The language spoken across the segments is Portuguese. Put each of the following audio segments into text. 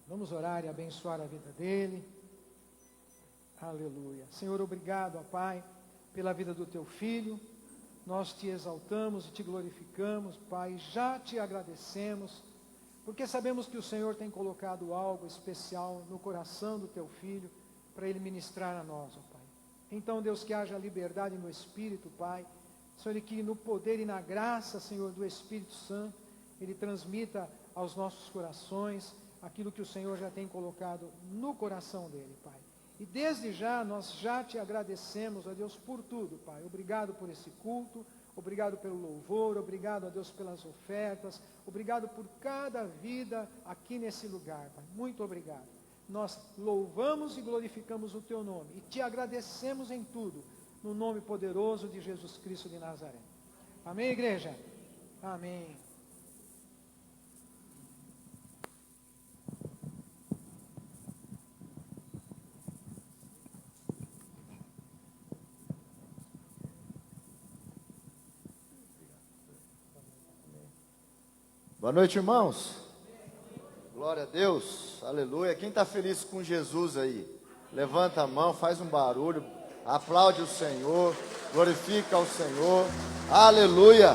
Vamos orar e abençoar a vida dele. Aleluia. Senhor, obrigado, ó Pai, pela vida do teu filho. Nós te exaltamos e te glorificamos, Pai. Já te agradecemos, porque sabemos que o Senhor tem colocado algo especial no coração do teu filho, para ele ministrar a nós, ó Pai. Então, Deus, que haja liberdade no Espírito, Pai. Senhor, que no poder e na graça, Senhor, do Espírito Santo, ele transmita aos nossos corações aquilo que o Senhor já tem colocado no coração dele, Pai. E desde já, nós já te agradecemos, ó Deus, por tudo, Pai. Obrigado por esse culto, obrigado pelo louvor, obrigado, ó Deus, pelas ofertas, obrigado por cada vida aqui nesse lugar, Pai. Muito obrigado. Nós louvamos e glorificamos o teu nome e te agradecemos em tudo, no nome poderoso de Jesus Cristo de Nazaré. Amém, igreja? Amém. Boa noite, irmãos. Glória a Deus, aleluia. Quem está feliz com Jesus aí? Levanta a mão, faz um barulho, aplaude o Senhor, glorifica ao Senhor, aleluia.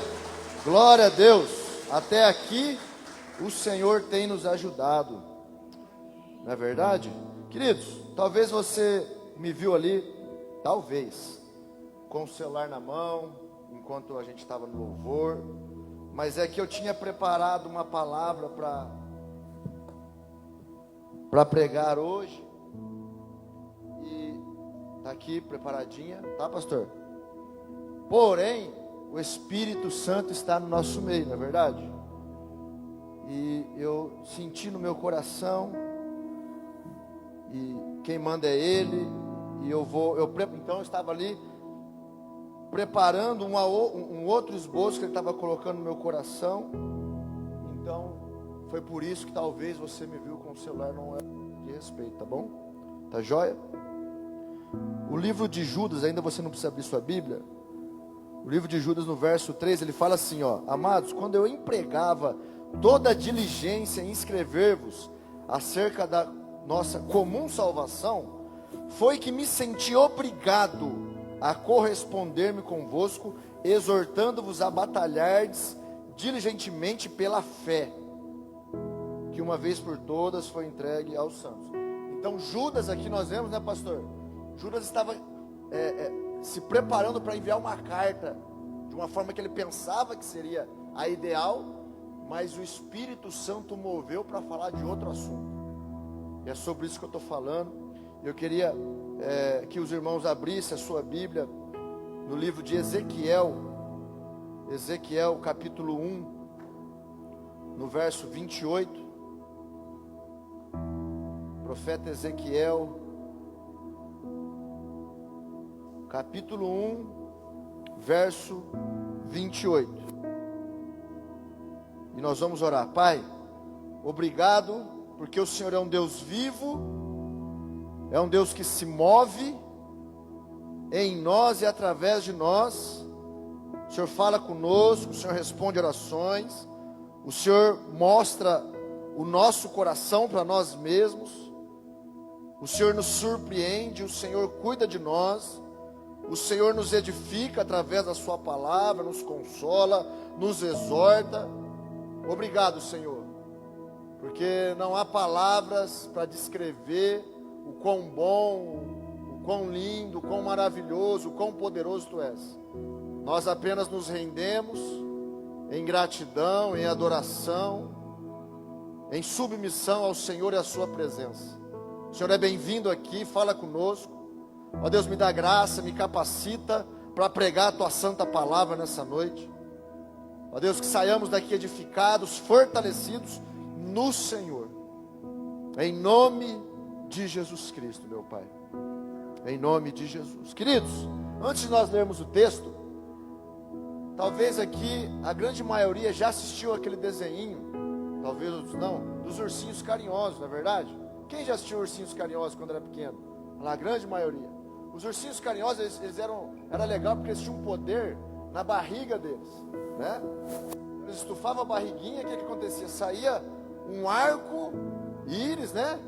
Glória a Deus. Até aqui o Senhor tem nos ajudado, não é verdade? Queridos, talvez você me viu ali, talvez, com o celular na mão, enquanto a gente estava no louvor. Mas é que eu tinha preparado uma palavra para pregar hoje. E está aqui preparadinha, tá, pastor? Porém, o Espírito Santo está no nosso meio, não é verdade? E eu senti no meu coração, e quem manda é Ele, e então eu estava ali preparando um outro esboço que ele estava colocando no meu coração. Então, foi por isso que talvez você me viu com o celular, não é de respeito, tá bom? Tá joia? O livro de Judas, ainda você não precisa abrir sua Bíblia. O livro de Judas, no verso 3, ele fala assim, ó: amados, quando eu empregava toda a diligência em escrever-vos acerca da nossa comum salvação, foi que me senti obrigado a corresponder-me convosco, exortando-vos a batalhardes diligentemente pela fé, que uma vez por todas foi entregue aos santos. Então Judas aqui nós vemos, né, pastor? Judas estava se preparando para enviar uma carta, de uma forma que ele pensava que seria a ideal, mas o Espírito Santo moveu para falar de outro assunto. E é sobre isso que eu estou falando. Eu queria que os irmãos abrissem a sua Bíblia no livro de Ezequiel, capítulo 1, no verso 28. Profeta Ezequiel, capítulo 1, verso 28. E nós vamos orar. Pai, obrigado, porque o Senhor é um Deus vivo, é um Deus que se move em nós e através de nós. O Senhor fala conosco, o Senhor responde orações, o Senhor mostra o nosso coração para nós mesmos, o Senhor nos surpreende, o Senhor cuida de nós, o Senhor nos edifica através da sua palavra, nos consola, nos exorta. Obrigado, Senhor, porque não há palavras para descrever o quão bom, o quão lindo, o quão maravilhoso, o quão poderoso Tu és. Nós apenas nos rendemos em gratidão, em adoração, em submissão ao Senhor e à Sua presença. O Senhor é bem-vindo aqui, fala conosco. Ó Deus, me dá graça, me capacita para pregar a Tua santa palavra nessa noite. Ó Deus, que saiamos daqui edificados, fortalecidos no Senhor. Em nome de Jesus Cristo, meu Pai. Em nome de Jesus. Queridos, antes de nós lermos o texto, talvez aqui a grande maioria já assistiu aquele desenho, talvez outros não, dos ursinhos carinhosos, não é verdade? Quem já assistiu ursinhos carinhosos quando era pequeno? A grande maioria. Os ursinhos carinhosos, era legal porque eles tinham um poder na barriga deles, né? Eles estufavam a barriguinha, o que acontecia? Saía um arco íris, né?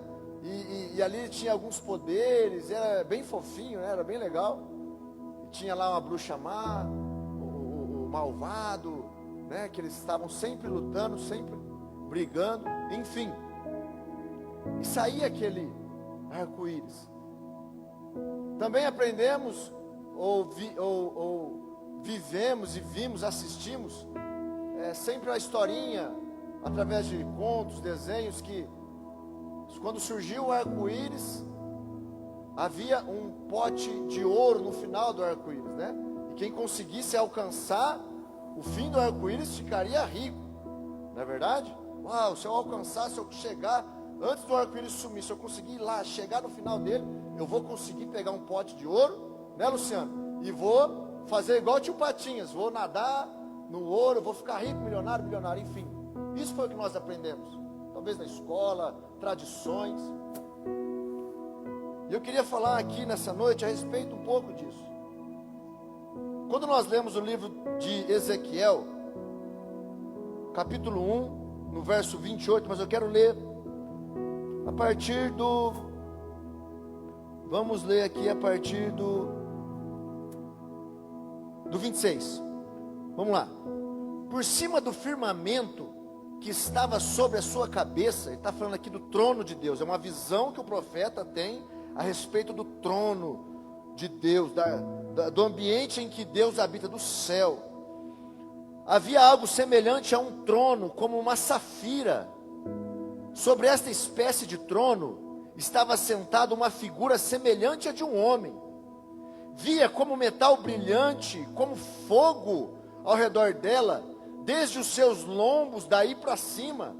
E ali tinha alguns poderes, era bem fofinho, né? Era bem legal. Tinha lá uma bruxa má, o malvado, né? Que eles estavam sempre lutando, sempre brigando, enfim. E saía aquele arco-íris. Também aprendemos, ou vivemos e vimos, assistimos, sempre a historinha, através de contos, desenhos, que quando surgiu o arco-íris, havia um pote de ouro no final do arco-íris, né? E quem conseguisse alcançar o fim do arco-íris ficaria rico, não é verdade? Uau, se eu alcançar, se eu chegar antes do arco-íris sumir, se eu conseguir ir lá, chegar no final dele, eu vou conseguir pegar um pote de ouro, né, Luciano? E vou fazer igual o tio Patinhas, vou nadar no ouro, vou ficar rico, milionário, enfim. Isso foi o que nós aprendemos, talvez na escola, tradições. E eu queria falar aqui nessa noite a respeito um pouco disso. Quando nós lemos o livro de Ezequiel, capítulo 1, no verso 28, mas eu quero ler a partir do... Vamos ler aqui a partir do 26. Vamos lá. Por cima do firmamento que estava sobre a sua cabeça, ele está falando aqui do trono de Deus, é uma visão que o profeta tem a respeito do trono de Deus, do ambiente em que Deus habita, do céu. Havia algo semelhante a um trono, como uma safira. Sobre esta espécie de trono estava sentada uma figura semelhante a de um homem. Via como metal brilhante, como fogo ao redor dela, desde os seus lombos daí para cima,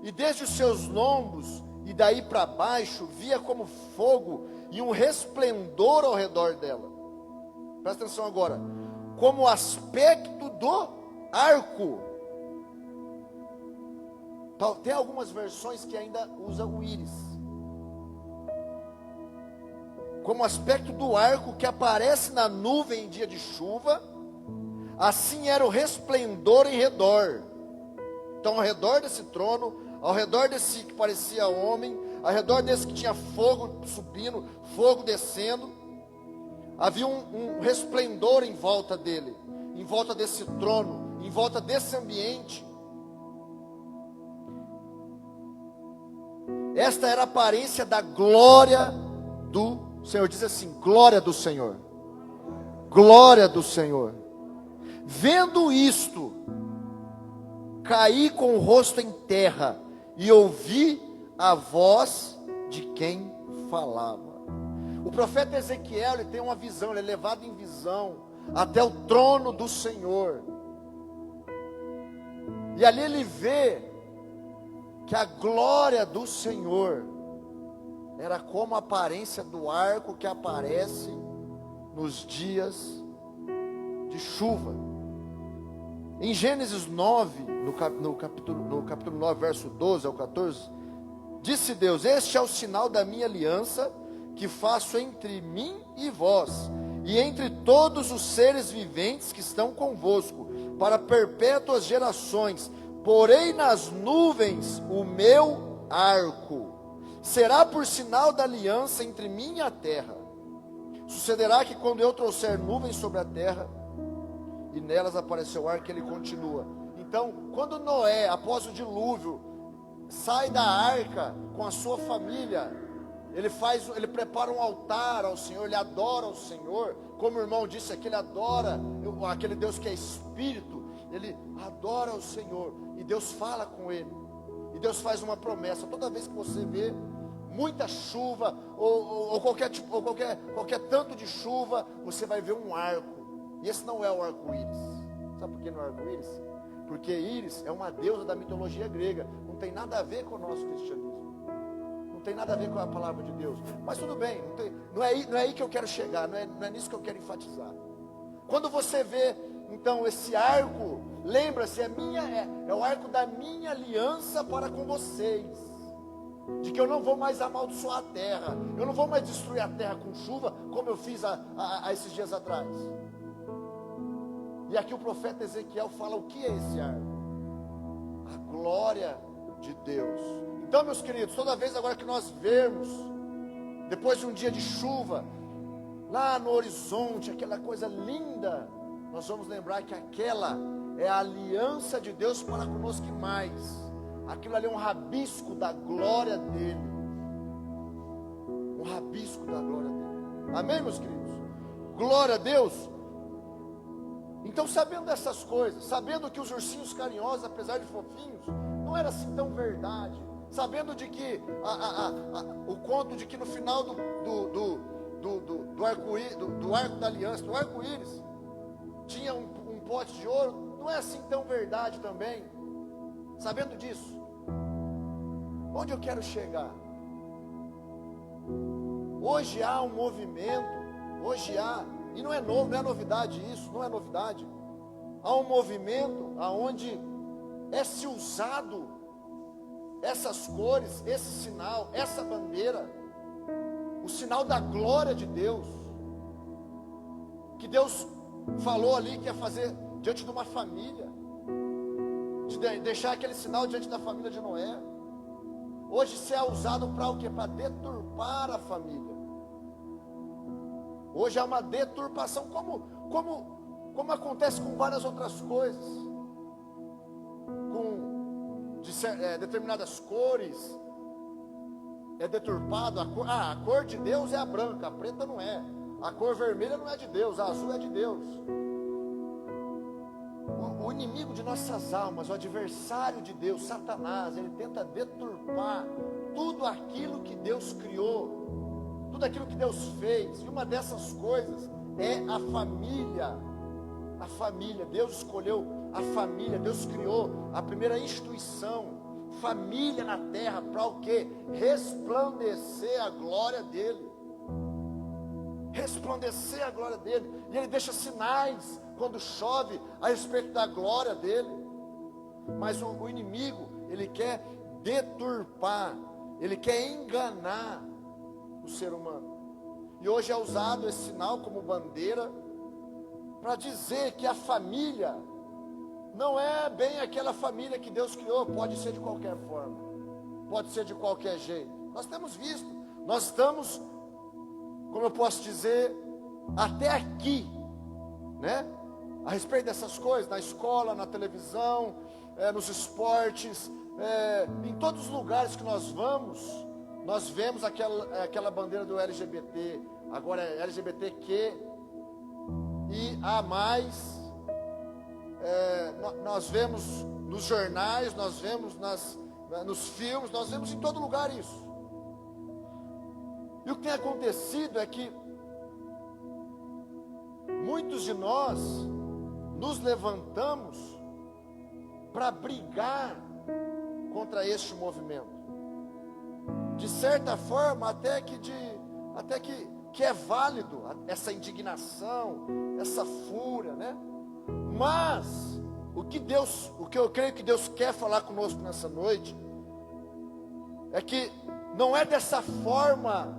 e desde os seus lombos e daí para baixo, via como fogo e um resplendor ao redor dela. Presta atenção agora. Como o aspecto do arco. Tem algumas versões que ainda usam o íris. Como o aspecto do arco que aparece na nuvem em dia de chuva, assim era o resplendor em redor. Então, ao redor desse trono, ao redor desse que parecia homem, ao redor desse que tinha fogo subindo, fogo descendo, havia um resplendor em volta dele, em volta desse trono, em volta desse ambiente. Esta era a aparência da glória do Senhor. Diz assim: glória do Senhor. Glória do Senhor. Vendo isto, caí com o rosto em terra e ouvi a voz de quem falava. O profeta Ezequiel, ele tem uma visão, ele é levado em visão até o trono do Senhor. E ali ele vê que a glória do Senhor era como a aparência do arco que aparece nos dias de chuva. Em Gênesis 9, no capítulo 9, verso 12 ao 14, disse Deus: este é o sinal da minha aliança que faço entre mim e vós, e entre todos os seres viventes que estão convosco, para perpétuas gerações. Porei nas nuvens o meu arco, será por sinal da aliança entre mim e a terra. Sucederá que quando eu trouxer nuvens sobre a terra, e nelas apareceu o arco, ele continua. Então, quando Noé, após o dilúvio, sai da arca com a sua família, ele prepara um altar ao Senhor, ele adora ao Senhor, como o irmão disse aqui, ele adora aquele Deus que é Espírito, ele adora ao Senhor, e Deus fala com ele, e Deus faz uma promessa. Toda vez que você vê muita chuva, ou qualquer tanto de chuva, você vai ver um arco. E esse não é o arco-íris. Sabe por que não é o arco-íris? Porque Íris é uma deusa da mitologia grega. Não tem nada a ver com o nosso cristianismo. Não tem nada a ver com a palavra de Deus. Mas tudo bem, não é aí que eu quero chegar. Não é nisso que eu quero enfatizar. Quando você vê, então, esse arco, lembra-se, é o arco da minha aliança para com vocês. De que eu não vou mais amaldiçoar a terra. Eu não vou mais destruir a terra com chuva, como eu fiz há esses dias atrás. E aqui o profeta Ezequiel fala o que é esse arco? A glória de Deus. Então, meus queridos, toda vez agora que nós vermos, depois de um dia de chuva, lá no horizonte, aquela coisa linda, nós vamos lembrar que aquela é a aliança de Deus para conosco e mais. Aquilo ali é um rabisco da glória dele. Um rabisco da glória dele. Amém, meus queridos? Glória a Deus. Então, sabendo dessas coisas, sabendo que os ursinhos carinhosos, apesar de fofinhos, não era assim tão verdade, sabendo de que o conto de que no final do arco da aliança, do arco-íris, tinha um pote de ouro, não é assim tão verdade também. Sabendo disso, onde eu quero chegar? Hoje há um movimento, e não é novo, não é novidade isso, não é novidade. Há um movimento aonde é se usado essas cores, esse sinal, essa bandeira, o sinal da glória de Deus, que Deus falou ali que ia fazer diante de uma família, de deixar aquele sinal diante da família de Noé. Hoje se é usado para o quê? Para deturpar a família. Hoje há uma deturpação, como acontece com várias outras coisas, com determinadas cores, é deturpado. A cor de Deus é a branca, a preta não é. A cor vermelha não é de Deus, a azul é de Deus. O inimigo de nossas almas, o adversário de Deus, Satanás, ele tenta deturpar tudo aquilo que Deus criou, tudo aquilo que Deus fez. E uma dessas coisas é a família. A família, Deus escolheu a família, Deus criou a primeira instituição, família na terra, para o quê? Resplandecer a glória dele. Resplandecer a glória dele. E ele deixa sinais quando chove a respeito da glória dele. Mas o inimigo, ele quer deturpar, ele quer enganar o ser humano. E hoje é usado esse sinal como bandeira para dizer que a família não é bem aquela família que Deus criou. Pode ser de qualquer forma, pode ser de qualquer jeito. Nós temos visto, nós estamos, como eu posso dizer, até aqui, né? A respeito dessas coisas, na escola, na televisão, nos esportes, em todos os lugares que nós vamos, nós vemos aquela bandeira do LGBT, agora é LGBTQ e a mais. Nós vemos nos jornais, nós vemos nos filmes, nós vemos em todo lugar isso. E o que tem acontecido é que muitos de nós nos levantamos para brigar contra este movimento. De certa forma, até que é válido essa indignação, essa fúria, né? Mas o que eu creio que Deus quer falar conosco nessa noite é que não é dessa forma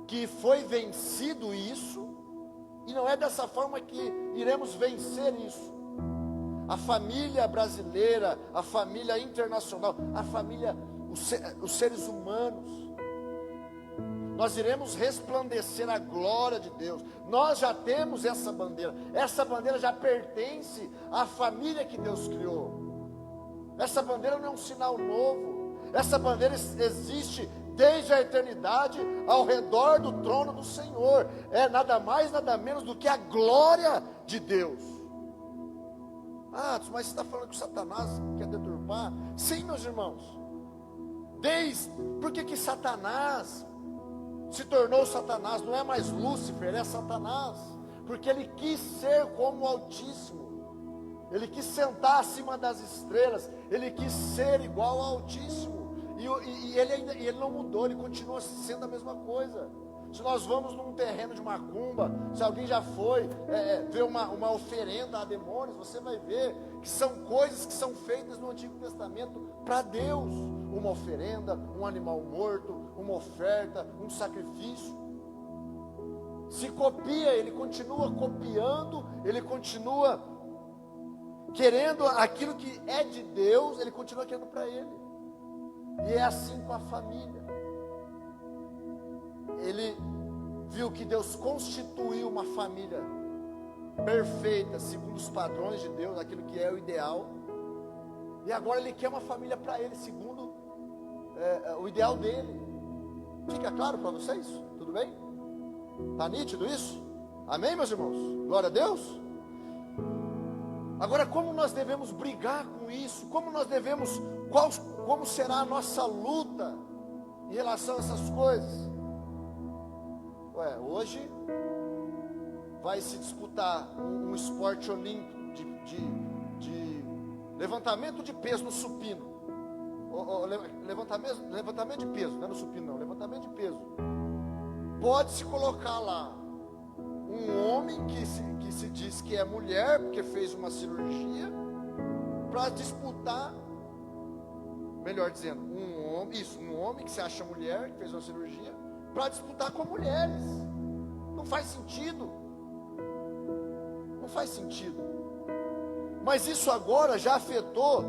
que foi vencido isso, e não é dessa forma que iremos vencer isso. A família brasileira, a família internacional, a família, os seres humanos, nós iremos resplandecer a glória de Deus. Nós já temos essa bandeira já pertence à família que Deus criou. Essa bandeira não é um sinal novo, essa bandeira existe desde a eternidade ao redor do trono do Senhor. É nada mais, nada menos do que a glória de Deus. Mas você está falando que o Satanás quer deturpar? Sim, meus irmãos. Por que Satanás se tornou Satanás? Não é mais Lúcifer, é Satanás. Porque ele quis ser como o Altíssimo. Ele quis sentar acima das estrelas. Ele quis ser igual ao Altíssimo. E ele não mudou, ele continua sendo a mesma coisa. Se nós vamos num terreno de macumba, se alguém já foi ver uma oferenda a demônios, você vai ver que são coisas que são feitas no Antigo Testamento para Deus. Uma oferenda, um animal morto, uma oferta, um sacrifício. Se copia, ele continua copiando, ele continua querendo aquilo que é de Deus, ele continua querendo para ele. E é assim com a família. Ele viu que Deus constituiu uma família perfeita, segundo os padrões de Deus, aquilo que é o ideal. E agora Ele quer uma família para Ele, segundo o ideal dele. Fica claro para vocês? Tudo bem? Está nítido isso? Amém, meus irmãos? Glória a Deus. Agora, como nós devemos brigar com isso? Como nós devemos, como será a nossa luta em relação a essas coisas? Hoje vai se disputar um esporte olímpico de levantamento de peso no supino. Levantamento de peso, não é no supino não, levantamento de peso. Pode-se colocar lá um homem que se diz que é mulher, porque fez uma cirurgia, para disputar, melhor dizendo, um homem que se acha mulher, que fez uma cirurgia, para disputar com mulheres. Não faz sentido. Não faz sentido. Mas isso agora já afetou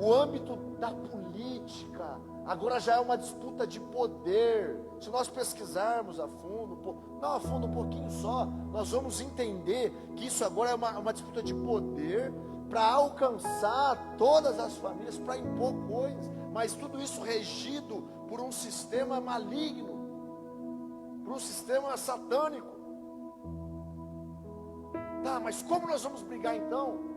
o âmbito da política. Agora já é uma disputa de poder. Se nós pesquisarmos a fundo, um pouquinho só, nós vamos entender que isso agora é uma disputa de poder para alcançar todas as famílias, para impor coisas. Mas tudo isso regido por um sistema maligno, por um sistema satânico. Tá, mas como nós vamos brigar então?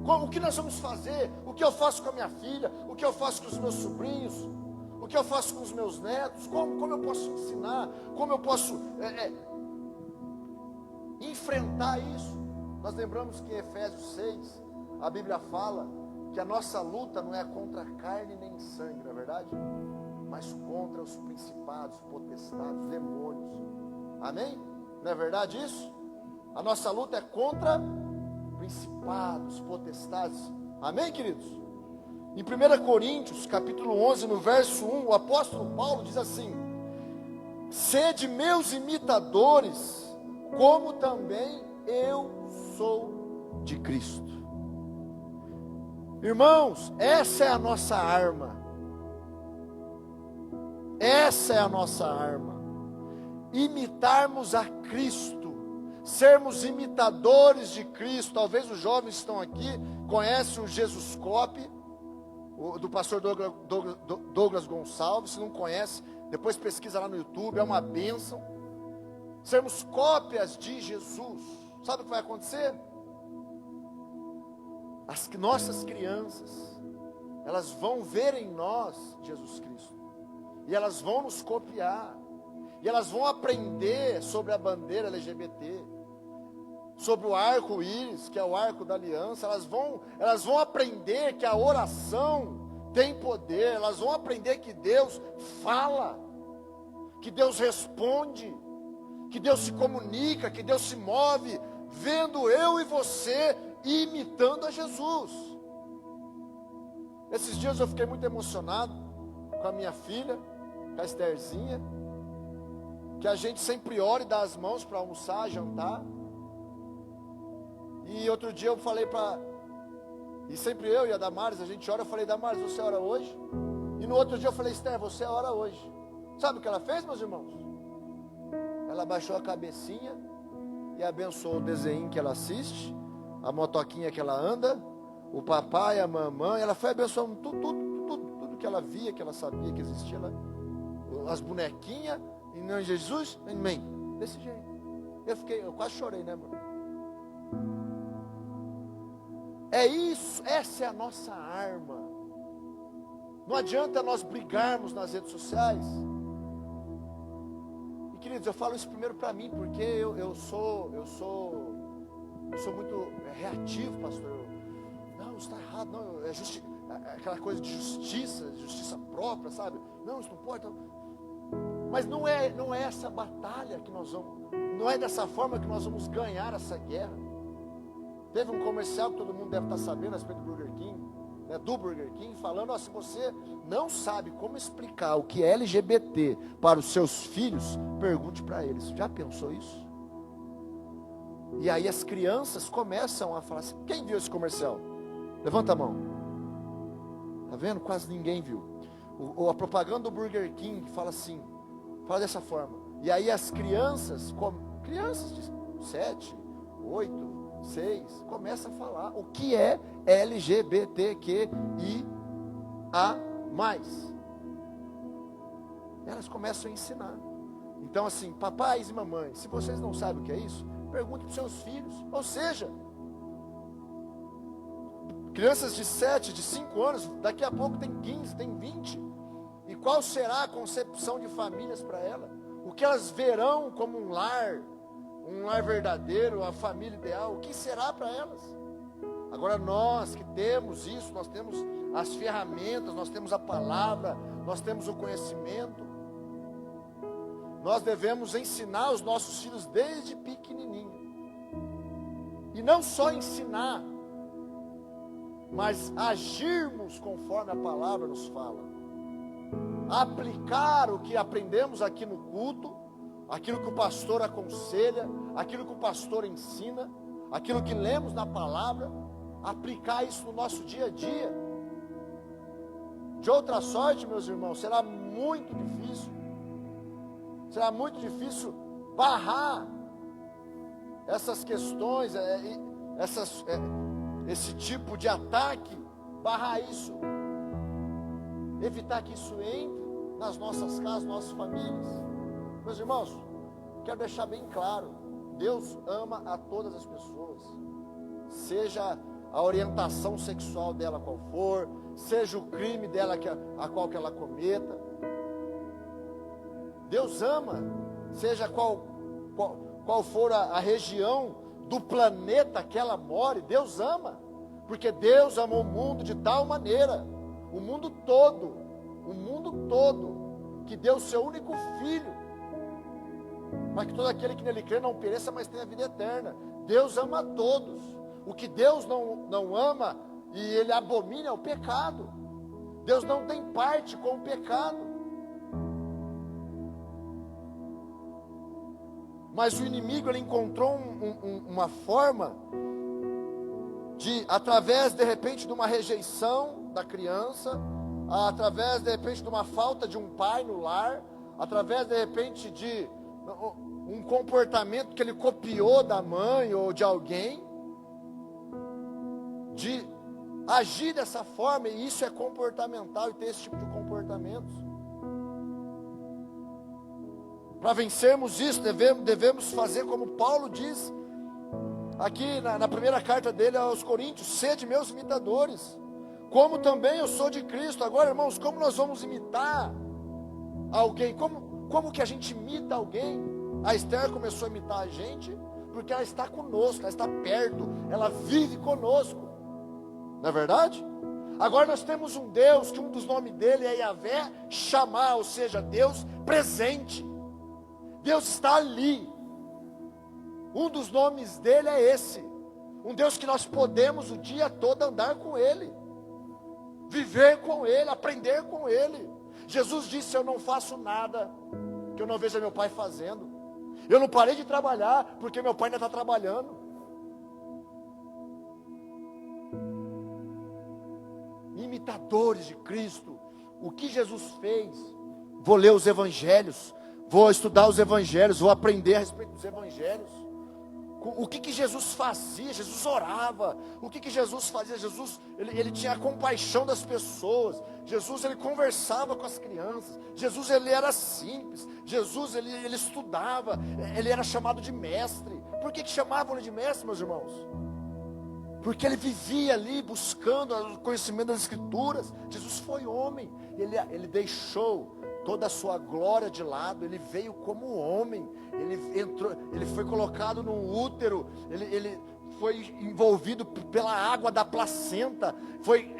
O que nós vamos fazer? O que eu faço com a minha filha? O que eu faço com os meus sobrinhos? O que eu faço com os meus netos? Como eu posso ensinar? Como eu posso enfrentar isso? Nós lembramos que em Efésios 6, a Bíblia fala que a nossa luta não é contra carne nem sangue, não é verdade? Mas contra os principados, potestades, demônios. Amém? Não é verdade isso? A nossa luta é contra principados, potestades. Amém, queridos? Em 1 Coríntios, capítulo 11, no verso 1, o apóstolo Paulo diz assim: sede meus imitadores, como também eu sou de Cristo. Irmãos, essa é a nossa arma. Essa é a nossa arma. Imitarmos a Cristo. Sermos imitadores de Cristo. Talvez os jovens que estão aqui conhecem o Jesuscope, do pastor Douglas Gonçalves. Se não conhece, depois pesquisa lá no YouTube, é uma bênção. Sermos cópias de Jesus. Sabe o que vai acontecer? As nossas crianças, elas vão ver em nós Jesus Cristo, e elas vão nos copiar, e elas vão aprender sobre a bandeira LGBT, sobre o arco-íris, que é o arco da aliança. Elas vão aprender que a oração tem poder. Elas vão aprender que Deus fala, que Deus responde, que Deus se comunica, que Deus se move, vendo eu e você imitando a Jesus. Esses dias eu fiquei muito emocionado com a minha filha, com a Estherzinha, que a gente sempre ora e dá as mãos para almoçar, jantar. E outro dia eu falei e sempre eu e a Damares, a gente ora. Eu falei: Damares, você ora hoje? E no outro dia eu falei: Esther, você ora hoje. Sabe o que ela fez, meus irmãos? Ela baixou a cabecinha e abençoou o desenho que ela assiste, a motoquinha que ela anda, o papai, a mamãe. Ela foi abençoando tudo que ela via, que ela sabia que existia, as bonequinhas. Em nome de Jesus, amém. Desse jeito. Eu quase chorei, né, mano? É isso, essa é a nossa arma. Não adianta nós brigarmos nas redes sociais. E queridos, eu falo isso primeiro para mim, porque eu sou muito reativo, pastor. Não, isso está errado, não, aquela coisa de justiça própria, sabe? Não, isso não pode. Mas não é essa batalha que nós vamos, não é dessa forma que nós vamos ganhar essa guerra. Teve um comercial que todo mundo deve estar sabendo a respeito do Burger King, né, falando: se você não sabe como explicar o que é LGBT para os seus filhos, pergunte para eles. Já pensou isso? E aí as crianças começam a falar assim: quem viu esse comercial? Levanta a mão. Tá vendo? Quase ninguém viu. Ou a propaganda do Burger King fala assim, fala dessa forma. E aí as crianças de 7, 8, 6, começam a falar o que é LGBTQIA+. Elas começam a ensinar. Então assim, papais e mamães, se vocês não sabem o que é isso, pergunte para os seus filhos. Ou seja, crianças de 7, de 5 anos, daqui a pouco tem 15, tem 20. E qual será a concepção de famílias para ela? O que elas verão como um lar verdadeiro, a família ideal, o que será para elas? Agora nós que temos isso, nós temos as ferramentas, nós temos a palavra, nós temos o conhecimento. Nós devemos ensinar os nossos filhos desde pequenininho. E não só ensinar, mas agirmos conforme a palavra nos fala. Aplicar o que aprendemos aqui no culto, aquilo que o pastor aconselha, aquilo que o pastor ensina, aquilo que lemos na palavra, aplicar isso no nosso dia a dia. De outra sorte, meus irmãos, será muito difícil barrar essas questões, esse tipo de ataque, barrar isso, evitar que isso entre nas nossas casas, nossas famílias. Meus irmãos, quero deixar bem claro, Deus ama a todas as pessoas, seja a orientação sexual dela qual for, seja o crime dela a qual que ela cometa. Deus ama, seja qual for a região do planeta que ela more, Deus ama, porque Deus amou o mundo de tal maneira, o mundo todo, que deu o seu único filho, para que todo aquele que nele crê não pereça, mas tenha vida eterna. Deus ama a todos. O que Deus não ama e Ele abomina é o pecado. Deus não tem parte com o pecado. Mas o inimigo, ele encontrou uma forma de, através de repente de uma rejeição da criança, através de repente de uma falta de um pai no lar, através de repente de um comportamento que ele copiou da mãe ou de alguém, de agir dessa forma, e isso é comportamental, e ter esse tipo de comportamentos. Para vencermos isso, devemos fazer como Paulo diz, aqui na primeira carta dele aos Coríntios: sede meus imitadores, como também eu sou de Cristo. Agora, irmãos, como nós vamos imitar alguém? Como que a gente imita alguém? A Esther começou a imitar a gente, porque ela está conosco, ela está perto, ela vive conosco, não é verdade? Agora nós temos um Deus, que um dos nomes dele é Yahvé Chamar, ou seja, Deus presente. Deus está ali. Um dos nomes dele é esse. Um Deus que nós podemos o dia todo andar com ele, viver com ele, aprender com ele. Jesus disse: eu não faço nada que eu não veja meu pai fazendo. Eu não parei de trabalhar porque meu pai ainda está trabalhando. Imitadores de Cristo. O que Jesus fez? Vou ler os evangelhos, vou estudar os evangelhos, vou aprender a respeito dos evangelhos. O que Jesus fazia? Jesus orava. O que Jesus fazia? Jesus, ele tinha a compaixão das pessoas. Jesus, ele conversava com as crianças. Jesus, ele era simples. Jesus, ele estudava. Ele era chamado de mestre. Por que chamavam ele de mestre, meus irmãos? Porque ele vivia ali buscando o conhecimento das Escrituras. Jesus foi homem. Ele deixou toda a sua glória de lado. Ele veio como homem. Ele foi colocado no útero. Ele foi envolvido pela água da placenta. Foi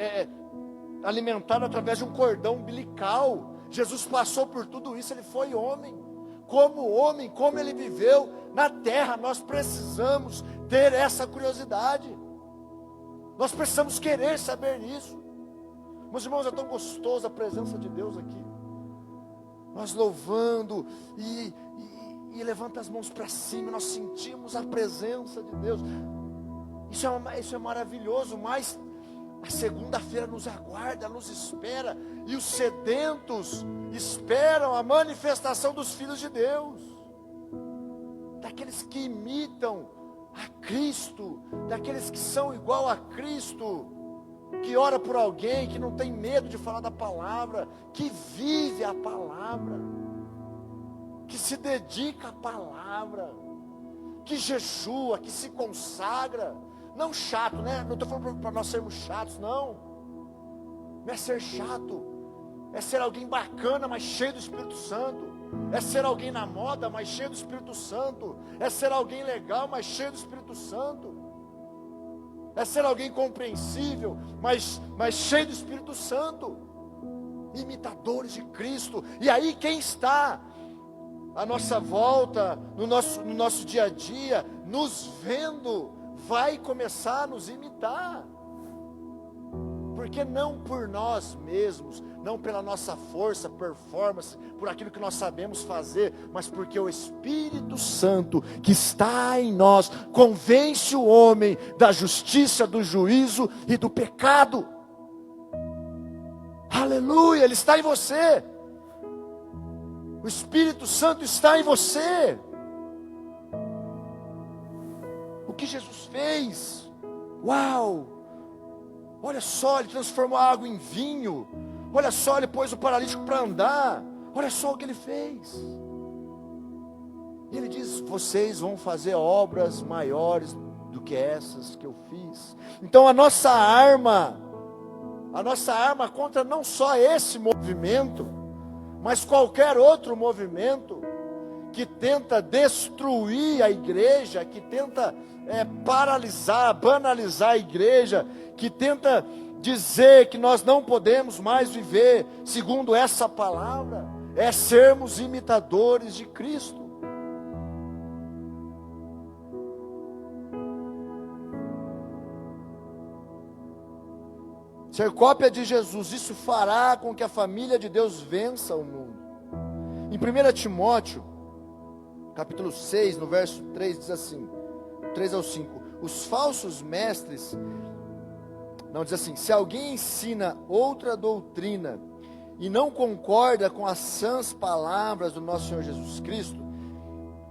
alimentado através de um cordão umbilical. Jesus passou por tudo isso. Ele foi homem. Como ele viveu na terra. Nós precisamos ter essa curiosidade. Nós precisamos querer saber isso. Meus irmãos, é tão gostoso a presença de Deus aqui. Nós louvando e levanta as mãos para cima, nós sentimos a presença de Deus. Isso é maravilhoso, mas A segunda-feira nos aguarda, nos espera, e os sedentos esperam a manifestação dos filhos de Deus, daqueles que imitam a Cristo, daqueles que são igual a Cristo, que ora por alguém, que não tem medo de falar da palavra, que vive a palavra, que se dedica à palavra, que jejua, que se consagra. Não chato, né? Não estou falando para nós sermos chatos, não. Não é ser chato, é ser alguém bacana, mas cheio do Espírito Santo. É ser alguém na moda, mas cheio do Espírito Santo. É ser alguém legal, mas cheio do Espírito Santo. É ser alguém compreensível, mas cheio do Espírito Santo. Imitadores de Cristo. E aí quem está à nossa volta, no nosso dia a dia, nos vendo, vai começar a nos imitar. Porque não por nós mesmos, não pela nossa força, performance, por aquilo que nós sabemos fazer, mas porque o Espírito Santo que está em nós convence o homem da justiça, do juízo e do pecado. Aleluia, Ele está em você. O Espírito Santo está em você. O que Jesus fez? Uau! Olha só, Ele transformou a água em vinho. Olha só, Ele pôs o paralítico para andar. Olha só o que Ele fez. E Ele diz: vocês vão fazer obras maiores do que essas que eu fiz. Então a nossa arma contra não só esse movimento, mas qualquer outro movimento que tenta destruir a igreja, que tenta paralisar, banalizar a igreja, que tenta dizer que nós não podemos mais viver segundo essa palavra, é sermos imitadores de Cristo. Ser cópia de Jesus, isso fará com que a família de Deus vença o mundo. Em 1 Timóteo, capítulo 6, no verso 3, diz assim, 3 ao 5, os falsos mestres, não, diz assim, se alguém ensina outra doutrina e não concorda com as sãs palavras do nosso Senhor Jesus Cristo,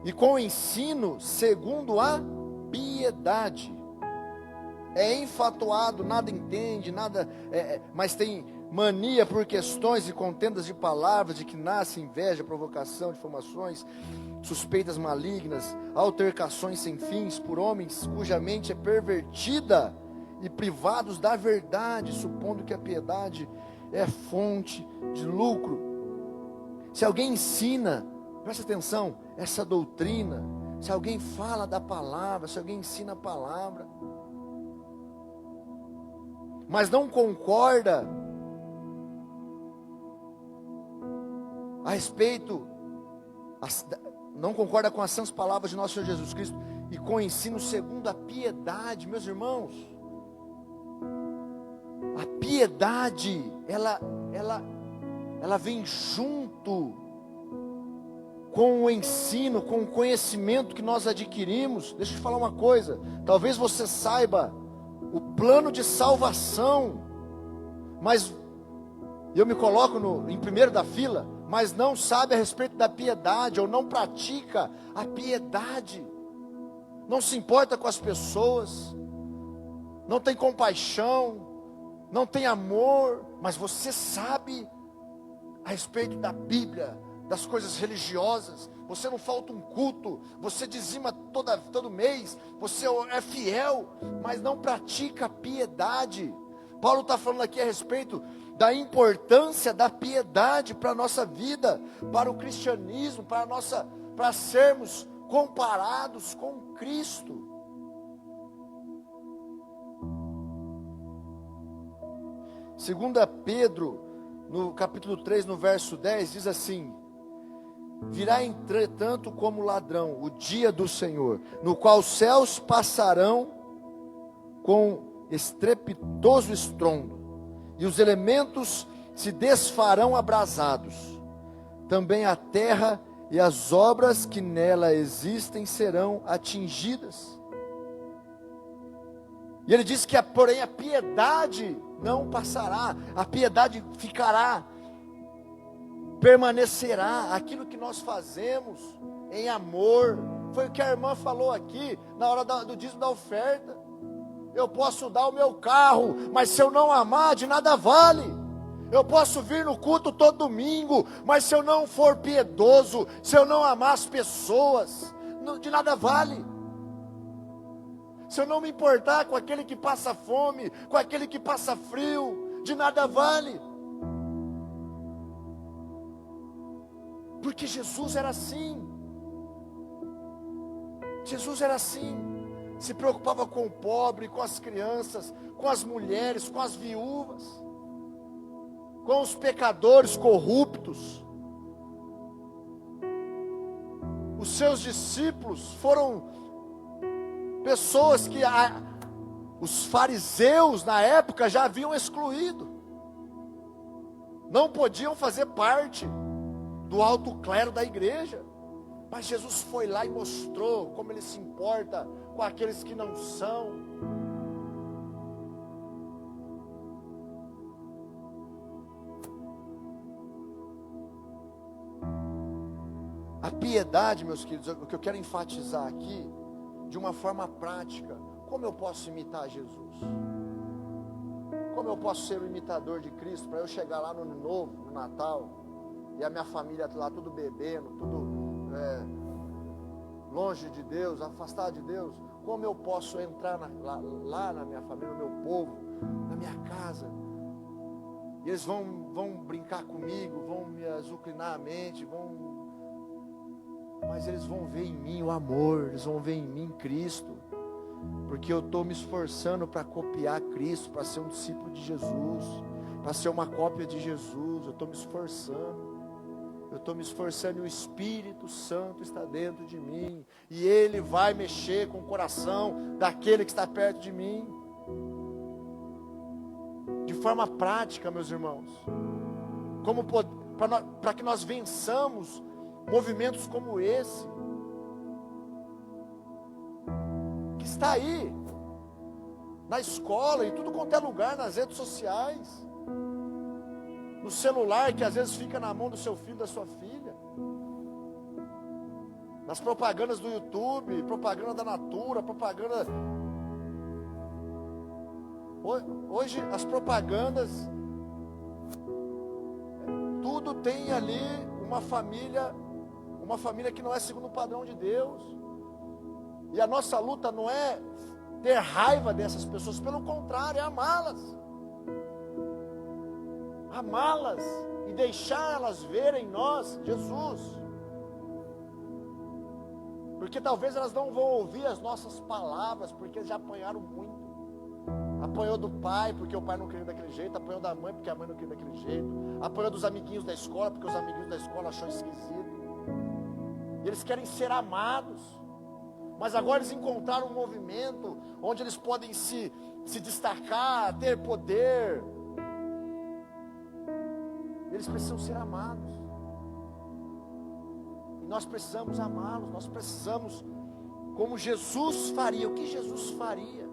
e com o ensino segundo a piedade, é enfatuado, nada entende, mas tem mania por questões e contendas de palavras, de que nasce inveja, provocação, difamações, suspeitas malignas, altercações sem fins, por homens cuja mente é pervertida e privados da verdade, supondo que a piedade é fonte de lucro. Se alguém ensina, presta atenção, essa doutrina, se alguém fala da palavra, se alguém ensina a palavra, mas não concorda a respeito, não concorda com as sãs palavras de nosso Senhor Jesus Cristo e com o ensino segundo a piedade, meus irmãos, a piedade, ela vem junto com o ensino, com o conhecimento que nós adquirimos. Deixa eu te falar uma coisa, talvez você saiba o plano de salvação, mas eu me coloco em primeiro da fila, mas não sabe a respeito da piedade, ou não pratica a piedade, não se importa com as pessoas, não tem compaixão, não tem amor, mas você sabe a respeito da Bíblia, das coisas religiosas, você não falta um culto, você dizima todo mês, você é fiel, mas não pratica a piedade. Paulo está falando aqui a respeito da importância da piedade para a nossa vida, para o cristianismo, para sermos comparados com Cristo. Segunda Pedro, no capítulo 3, no verso 10, diz assim: virá entretanto como ladrão o dia do Senhor, no qual os céus passarão com estrepitoso estrondo, e os elementos se desfarão abrasados. Também a terra e as obras que nela existem serão atingidas. E ele diz que, porém, a piedade não passará, a piedade ficará, permanecerá. Aquilo que nós fazemos em amor, foi o que a irmã falou aqui, na hora do dízimo da oferta. Eu posso dar o meu carro, mas se eu não amar, de nada vale. Eu posso vir no culto todo domingo, mas se eu não for piedoso, se eu não amar as pessoas, de nada vale. Se eu não me importar com aquele que passa fome, com aquele que passa frio, de nada vale. Porque Jesus era assim. Jesus era assim. Se preocupava com o pobre, com as crianças, com as mulheres, com as viúvas, com os pecadores corruptos. Os seus discípulos foram pessoas que os fariseus na época já haviam excluído. Não podiam fazer parte do alto clero da igreja. Mas Jesus foi lá e mostrou como Ele se importa com aqueles que não são. A piedade, meus queridos, o que eu quero enfatizar aqui, de uma forma prática, como eu posso imitar Jesus? Como eu posso ser o imitador de Cristo, para eu chegar lá no Ano Novo, no Natal, e a minha família lá tudo bebendo, tudo longe de Deus, afastado de Deus? Como eu posso entrar lá na minha família, no meu povo, na minha casa, e eles vão brincar comigo, vão me azucrinar a mente, mas eles vão ver em mim o amor, eles vão ver em mim Cristo, porque eu estou me esforçando para copiar Cristo, para ser um discípulo de Jesus, para ser uma cópia de Jesus. Eu estou me esforçando. Eu estou me esforçando e o Espírito Santo está dentro de mim. E Ele vai mexer com o coração daquele que está perto de mim. De forma prática, meus irmãos. Para que nós vençamos movimentos como esse. Que está aí. Na escola, em tudo quanto é lugar, nas redes sociais. No celular que às vezes fica na mão do seu filho, da sua filha. Nas propagandas do YouTube, propaganda da Natura, propaganda... Hoje as propagandas, tudo tem ali uma família que não é segundo o padrão de Deus. E a nossa luta não é ter raiva dessas pessoas, pelo contrário, é amá-las. Amá-las e deixar elas verem em nós Jesus. Porque talvez elas não vão ouvir as nossas palavras, porque já apanharam muito. Apanhou do pai, porque o pai não queria daquele jeito. Apanhou da mãe, porque a mãe não queria daquele jeito. Apanhou dos amiguinhos da escola, porque os amiguinhos da escola achou esquisito. E eles querem ser amados. Mas agora eles encontraram um movimento onde eles podem se destacar, ter poder. Eles precisam ser amados. E nós precisamos amá-los. Nós precisamos, como Jesus faria. O que Jesus faria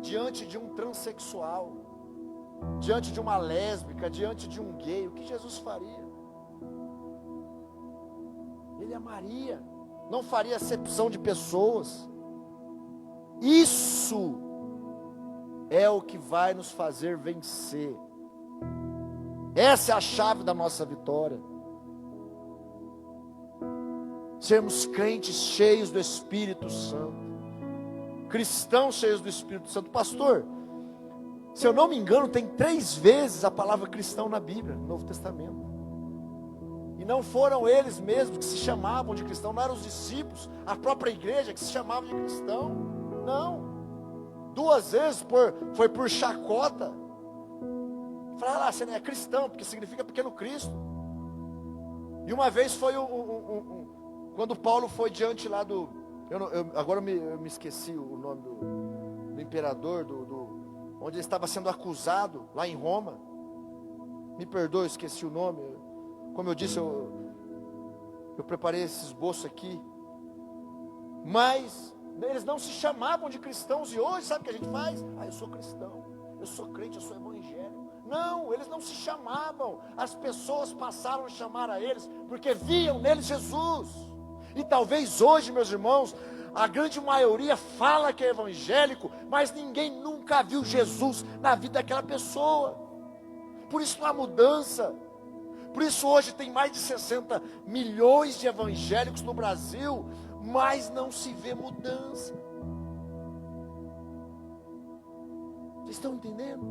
diante de um transexual, diante de uma lésbica, diante de um gay? O que Jesus faria? Ele amaria. Não faria acepção de pessoas. Isso é o que vai nos fazer vencer. Essa é a chave da nossa vitória. Sermos crentes cheios do Espírito Santo. Cristãos cheios do Espírito Santo. Pastor, se eu não me engano, tem 3 vezes a palavra cristão na Bíblia, no Novo Testamento. E não foram eles mesmos que se chamavam de cristão, não eram os discípulos, a própria igreja que se chamava de cristão. Não. 2 vezes foi por chacota. Fala, você não é cristão, porque significa pequeno Cristo. E uma vez foi quando Paulo foi diante lá do... Agora eu me esqueci o nome do imperador, onde ele estava sendo acusado, lá em Roma. Me perdoe, eu esqueci o nome. Como eu disse, eu preparei esse esboço aqui. Mas Eles não se chamavam de cristãos, e hoje sabe o que a gente faz? Eu sou cristão, eu sou crente, eu sou evangélico. Não, eles não se chamavam. As pessoas passaram a chamar a eles porque viam neles Jesus. E talvez hoje, meus irmãos, a grande maioria fala que é evangélico, mas ninguém nunca viu Jesus na vida daquela pessoa. Por isso não há mudança. Por isso hoje tem mais de 60 milhões de evangélicos no Brasil, mas não se vê mudança. Vocês estão entendendo?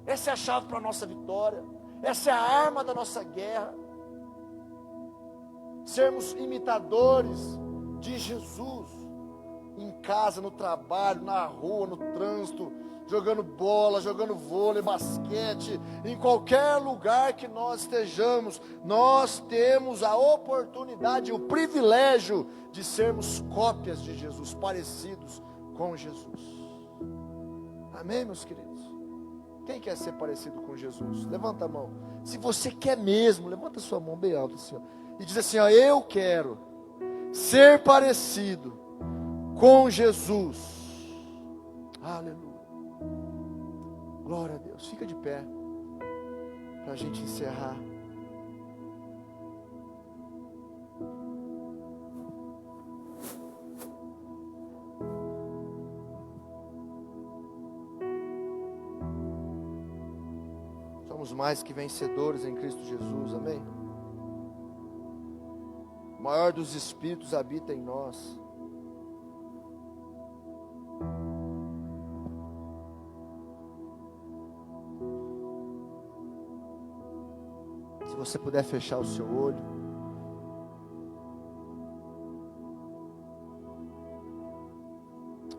Essa é a chave para a nossa vitória. Essa é a arma da nossa guerra. Sermos imitadores de Jesus. Em casa, no trabalho, na rua, no trânsito, jogando bola, jogando vôlei, basquete, em qualquer lugar que nós estejamos, nós temos a oportunidade, o privilégio de sermos cópias de Jesus, parecidos com Jesus. Amém, meus queridos? Quem quer ser parecido com Jesus? Levanta a mão. Se você quer mesmo, levanta a sua mão bem alta assim, ó, e diz assim, eu quero ser parecido com Jesus. Aleluia. Glória a Deus. Fica de pé para a gente encerrar. Somos mais que vencedores em Cristo Jesus, amém? O maior dos Espíritos habita em nós. Se você puder fechar o seu olho.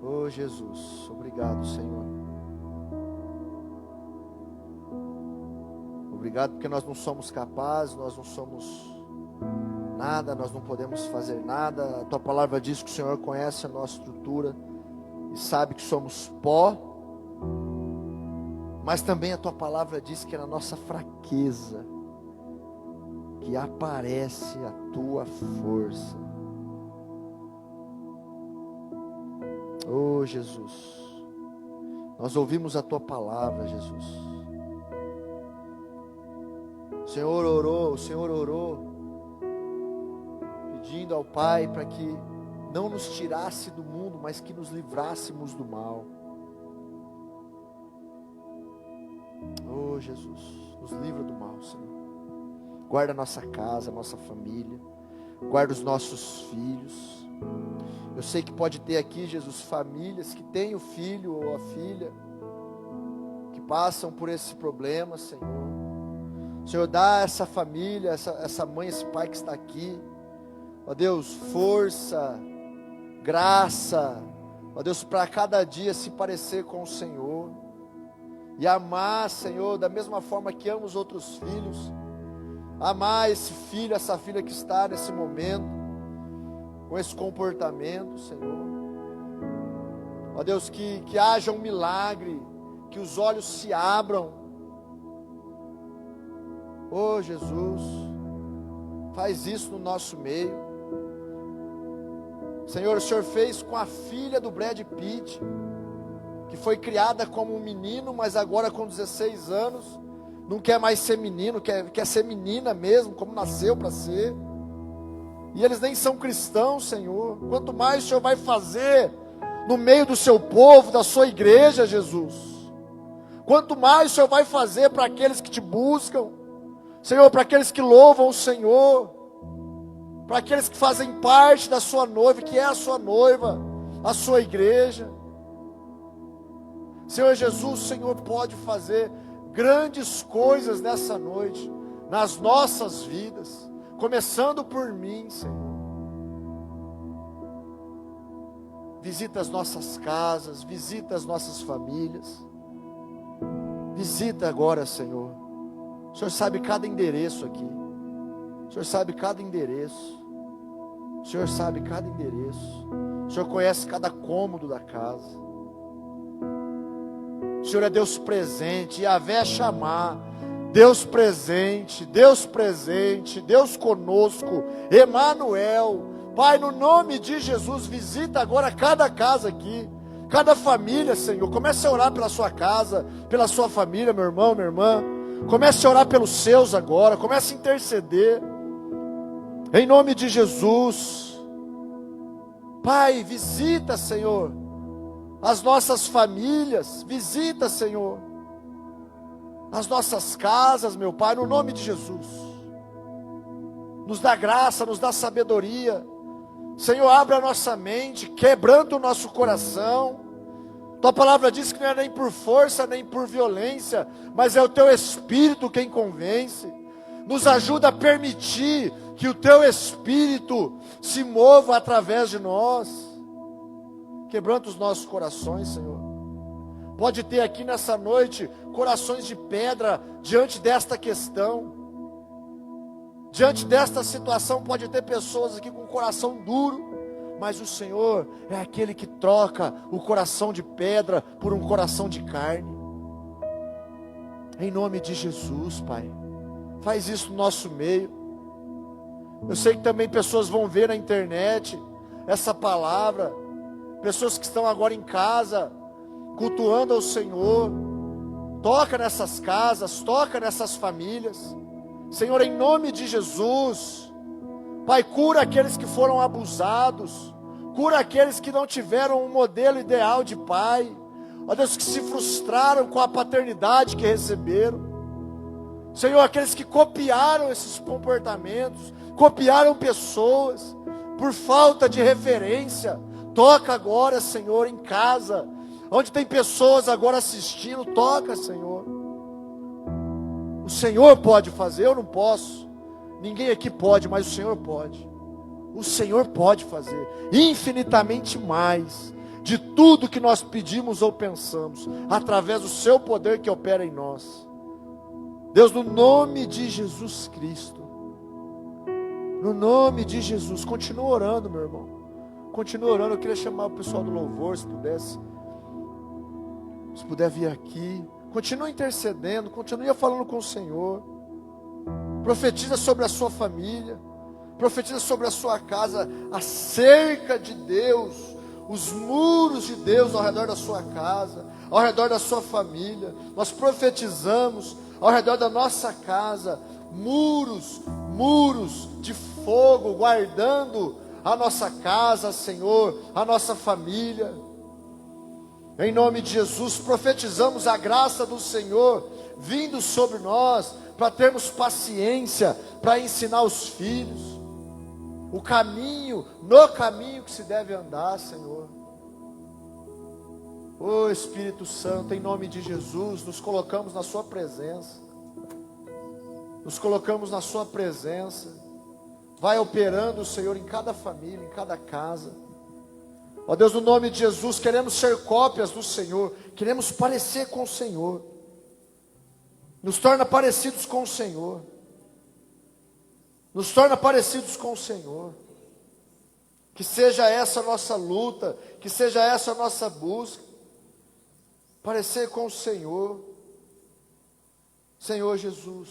Oh Jesus, obrigado, Senhor. Obrigado porque nós não somos capazes, nós não somos nada, nós não podemos fazer nada. A Tua palavra diz que o Senhor conhece a nossa estrutura e sabe que somos pó. Mas também a Tua palavra diz que é na nossa fraqueza que aparece a Tua força. Oh Jesus, nós ouvimos a Tua palavra, Jesus. O Senhor orou, pedindo ao Pai para que não nos tirasse do mundo, mas que nos livrássemos do mal. Oh Jesus, nos livra do mal, Senhor. Guarda a nossa casa, a nossa família, guarda os nossos filhos. Eu sei que pode ter aqui, Jesus, famílias que têm o filho ou a filha que passam por esse problema, Senhor. Senhor, dá a essa família, essa mãe, esse pai que está aqui, ó Deus, força, graça, ó Deus, para cada dia se parecer com o Senhor, e amar, Senhor, da mesma forma que ama os outros filhos, amar esse filho, essa filha que está nesse momento, com esse comportamento, Senhor, ó Deus, que haja um milagre, que os olhos se abram. Oh Jesus, faz isso no nosso meio. Senhor, o Senhor fez com a filha do Brad Pitt, que foi criada como um menino, mas agora com 16 anos, não quer mais ser menino, quer ser menina mesmo, como nasceu para ser. E eles nem são cristãos, Senhor. Quanto mais o Senhor vai fazer no meio do seu povo, da sua igreja, Jesus. Quanto mais o Senhor vai fazer para aqueles que te buscam, Senhor, para aqueles que louvam o Senhor, para aqueles que fazem parte da sua noiva, que é a sua noiva, a sua igreja. Senhor Jesus, o Senhor pode fazer grandes coisas nessa noite, nas nossas vidas, começando por mim, Senhor. Visita as nossas casas, visita as nossas famílias, visita agora, Senhor. O Senhor sabe cada endereço aqui. O Senhor sabe cada endereço. O Senhor sabe cada endereço. O Senhor conhece cada cômodo da casa. O Senhor é Deus presente. Yahvé chamar. Deus presente. Deus presente. Deus conosco. Emanuel. Pai, no nome de Jesus, visita agora cada casa aqui, cada família, Senhor. Comece a orar pela sua casa, pela sua família, meu irmão, minha irmã. Comece a orar pelos seus agora, comece a interceder. Em nome de Jesus. Pai, visita, Senhor, as nossas famílias. Visita, Senhor, as nossas casas, meu Pai, no nome de Jesus. Nos dá graça, nos dá sabedoria. Senhor, abre a nossa mente, quebranta o nosso coração. Tua palavra diz que não é nem por força, nem por violência, mas é o Teu Espírito quem convence. Nos ajuda a permitir que o Teu Espírito se mova através de nós. Quebranta os nossos corações, Senhor. Pode ter aqui nessa noite corações de pedra diante desta questão. Diante desta situação pode ter pessoas aqui com o coração duro, mas o Senhor é aquele que troca o coração de pedra por um coração de carne. Em nome de Jesus, Pai, faz isso no nosso meio. Eu sei que também pessoas vão ver na internet essa palavra, pessoas que estão agora em casa, cultuando ao Senhor. Toca nessas casas, toca nessas famílias. Senhor, em nome de Jesus, Pai, cura aqueles que foram abusados, cura aqueles que não tiveram um modelo ideal de pai, ó Deus, que se frustraram com a paternidade que receberam. Senhor, aqueles que copiaram esses comportamentos, copiaram pessoas, por falta de referência. Toca agora, Senhor, em casa, onde tem pessoas agora assistindo. Toca, Senhor. O Senhor pode fazer, eu não posso. Ninguém aqui pode, mas o Senhor pode. O Senhor pode fazer infinitamente mais de tudo que nós pedimos ou pensamos, através do seu poder que opera em nós. Deus, no nome de Jesus Cristo, no nome de Jesus, continua orando, meu irmão. Continua orando. Eu queria chamar o pessoal do louvor, se puder vir aqui. Continua intercedendo, continue falando com o Senhor. Profetiza sobre a sua família, profetiza sobre a sua casa, a cerca de Deus, os muros de Deus ao redor da sua casa, ao redor da sua família. Nós profetizamos ao redor da nossa casa, muros de fogo, guardando a nossa casa, Senhor, a nossa família. Em nome de Jesus, profetizamos a graça do Senhor vindo sobre nós, para termos paciência, para ensinar os filhos no caminho que se deve andar, Senhor. Ô Espírito Santo, em nome de Jesus, nos colocamos na sua presença. Nos colocamos na sua presença. Vai operando, Senhor, em cada família, em cada casa. Ó Deus, no nome de Jesus, queremos ser cópias do Senhor, queremos parecer com o Senhor. Nos torna parecidos com o Senhor. Nos torna parecidos com o Senhor. Que seja essa a nossa luta, que seja essa a nossa busca. Parecer com o Senhor. Senhor Jesus,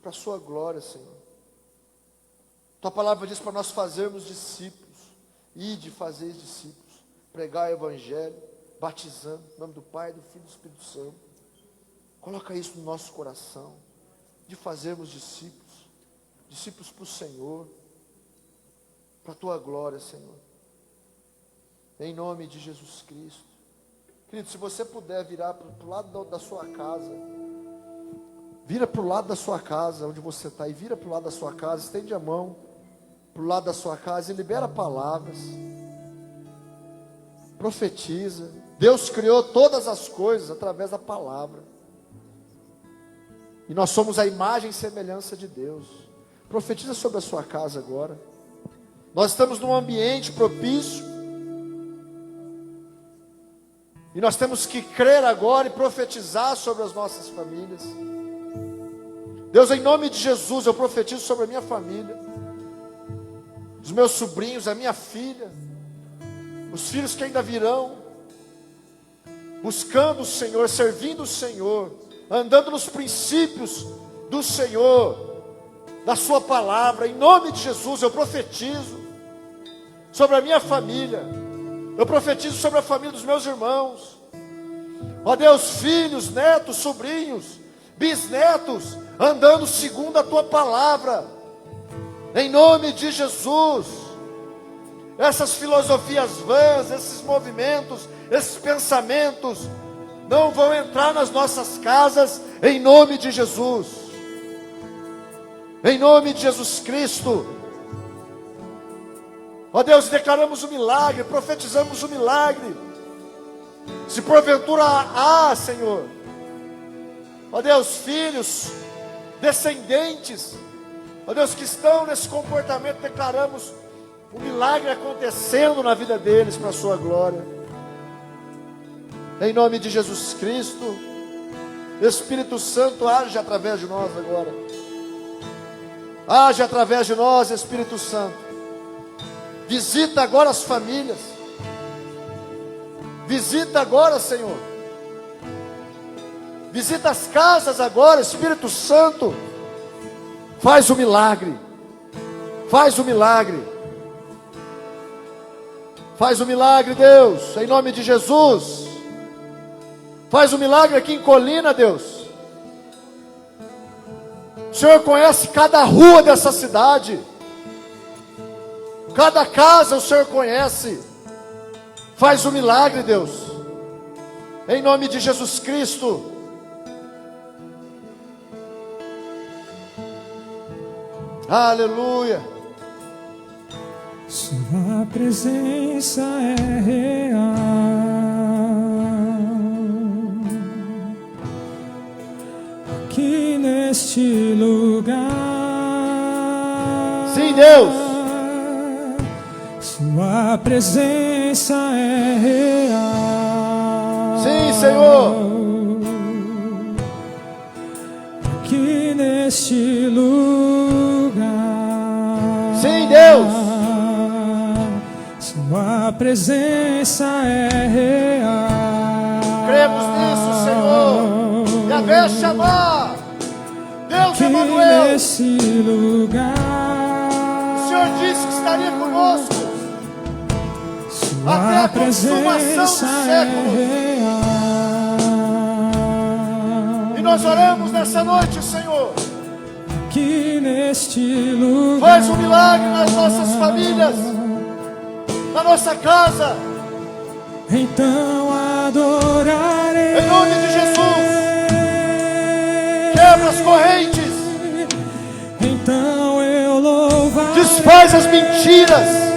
para a sua glória, Senhor. Tua palavra diz para nós fazermos discípulos. Ide fazer discípulos. Pregar o Evangelho, batizando, em nome do Pai, do Filho e do Espírito Santo. Coloca isso no nosso coração, de fazermos discípulos para o Senhor, para a Tua glória, Senhor. Em nome de Jesus Cristo. Querido, se você puder virar para o lado da sua casa, vira para o lado da sua casa, onde você está, e vira para o lado da sua casa, estende a mão para o lado da sua casa e libera palavras. Profetiza. Deus criou todas as coisas através da palavra. E nós somos a imagem e semelhança de Deus. Profetiza sobre a sua casa agora. Nós estamos num ambiente propício. E nós temos que crer agora e profetizar sobre as nossas famílias. Deus, em nome de Jesus, eu profetizo sobre a minha família, os meus sobrinhos, a minha filha, os filhos que ainda virão, buscando o Senhor, servindo o Senhor, andando nos princípios do Senhor, da sua palavra. Em nome de Jesus eu profetizo sobre a minha família. Eu profetizo sobre a família dos meus irmãos. Ó Deus, filhos, netos, sobrinhos, bisnetos, andando segundo a tua palavra. Em nome de Jesus. Essas filosofias vãs, esses movimentos, esses pensamentos não vão entrar nas nossas casas, em nome de Jesus. Em nome de Jesus Cristo. Ó Deus, declaramos o milagre, profetizamos o milagre. Se porventura há, Senhor, ó Deus, filhos, descendentes, ó Deus, que estão nesse comportamento, declaramos o milagre acontecendo na vida deles para a sua glória. Em nome de Jesus Cristo. Espírito Santo, age através de nós agora. Age através de nós, Espírito Santo. Visita agora as famílias. Visita agora, Senhor. Visita as casas agora, Espírito Santo. Faz o milagre. Faz o milagre. Faz o milagre, Deus, em nome de Jesus. Faz o milagre aqui em Colina, Deus. O Senhor conhece cada rua dessa cidade. Cada casa o Senhor conhece. Faz o milagre, Deus. Em nome de Jesus Cristo. Aleluia. Sua presença é real. Aqui neste lugar. Sim, Deus. Sua presença é real. Sim, Senhor. Aqui neste lugar. Sim, Deus. Sua presença é real. Cremos nisso, Senhor. Yahvé chamar. Deus Emanuel. Nesse lugar. O Senhor disse que estaria conosco Sua até a consumação dos séculos. E nós oramos nessa noite, Senhor. Aqui neste lugar. Faz um milagre nas nossas famílias, na nossa casa. Então adorarei. Em nome de Jesus. Quebra as correntes. Então eu louvarei. Desfaz as mentiras.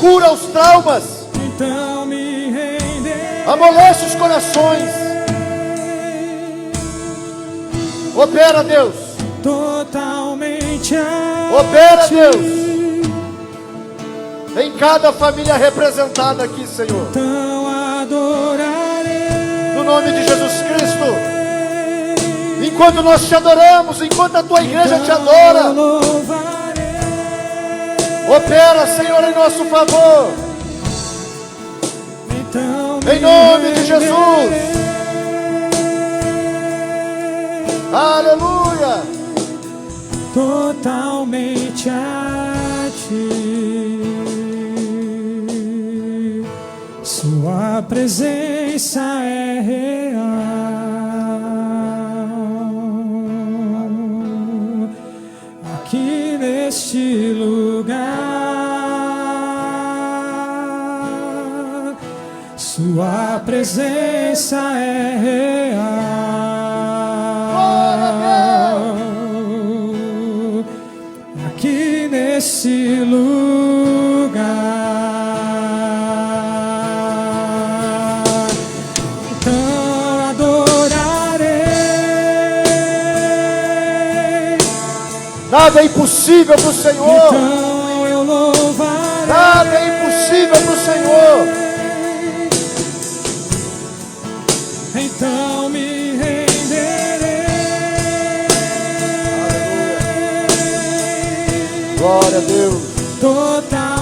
Cura os traumas. Então me renderei. Amolece os corações. Opera, Deus. Totalmente a Opera, Deus. Em cada família representada aqui, Senhor. Então adorarei. No nome de Jesus Cristo. Enquanto nós te adoramos, enquanto a tua igreja te adora, opera, Senhor, em nosso favor. Em nome de Jesus. Aleluia. Totalmente a ti. Sua presença é real. Aqui neste lugar. Sua presença é real. Aqui nesse lugar. Então adorarei. Nada é impossível para o Senhor. Então eu louvarei. Nada é impossível para o Senhor. Então me renderei. Glória a Deus. Total